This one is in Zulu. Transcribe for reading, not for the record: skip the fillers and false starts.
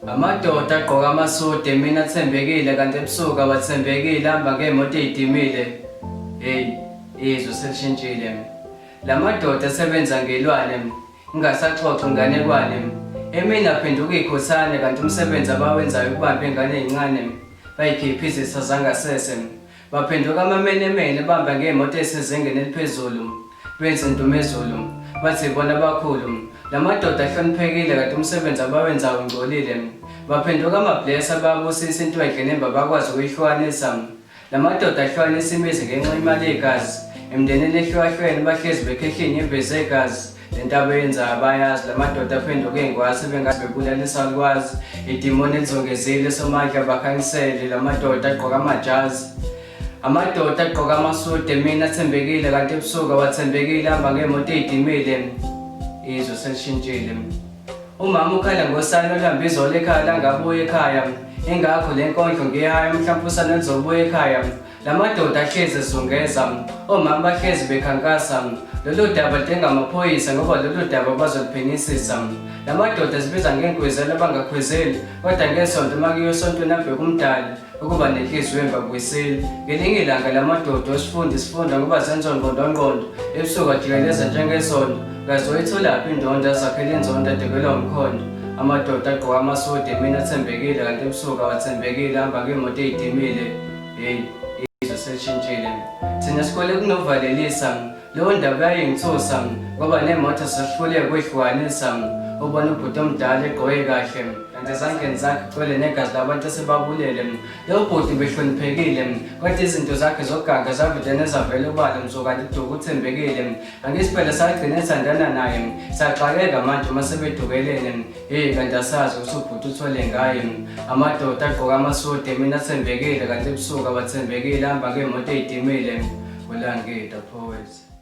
Amadoda agqoka amasude mina athembekile kanti ebusuku abathembekile hamba ngeemoto ezidimile. Hey, izwe selishintshile. La madoda asebenza ngelwane ingasaxoxa inganekwane. Emini aphenduka ikhosana kanti umsebenzi abawenzayo ukubamba ingane ezincane bayikhipha izisa zangasese. Baphenduka amamenemene bamba ngeemoto esezingeni eliphezulu. Benza intumezulu bathi bona abakhulu. La madoda ahloniphekile kanti umsebenzi abawenzayo ungcolile. Baphenduka amablessa babusisa into endlenemba bakwazi ukuyihlukanisa. La madoda ahlukanisa imizi ngenxa imali yegazi. Emndenini ehlukahlukene bahlezi bekhehlini imvezi egazi. Lento abayenzayo abayazi. La madoda aphenduka ingwasi bengazi bebulalisa ukwazi. Idimoni elizongezile somandla bakhangisele. La madoda agqoka amajazi. Amadoda agqoka amasude mina athembekile kanti ebusuku awathembekile hamba ngeemoto ezidimile. Izwe selishintshile. Umama ukhala ngosana olamba izolo ekhaya langabuya ekhaya. Ingakho le nkondlo ngiyahaya mhlawumbe usana lizobuya ekhaya. La madoda ahlezi ezungeza. Omama bahlezi bekhankasa. Lolu daba lidinga amaphoyisa ngoba lolu daba bazoliphenyisisa. La madoda zibiza ngenkwezelo abangakhwezeli kodwa ngesonto makuyiyo esontweni abheka umdali ukuba nenhliziyo engabuyiseli. Ngelinye ilanga la madoda sifunda ngoba zenza ngqondongqondo ebusuku ajikeleza njengesonto. Kazoyitholaphi indondo azakhele inzondo adekelwa umkhondo. Amadoda agqoka amasude mina athembekile kanti ebusuku awathembekile hamba ngeemoto ezidimile. Hey, izwe selishintshile. Thina sikhole kunovalelisa. Leyo ndaba yayingithusa ngoba nemoto sehluleke ukuyihlukanisa. Ubona ubhuti omdala egqoke kahle kanti ezandleni zakhe kugcwele negazi labantu asebabulele. Leyo bhuti behloniphekile kodwa izinto zakhe zokuganga zavele zavela ubala mzuka kanti uduka uthembekile. Angithi phela sagcina ethandana naye saxakeka manje uma sebedukelene. Hey, kanti asazi ukuthi ubhuti uthole ngaye. Amadoda agqoka amasude mina athembekile kanti ebusuku abathembekile hamba ngeemoto ezidimile. Ulangida poets.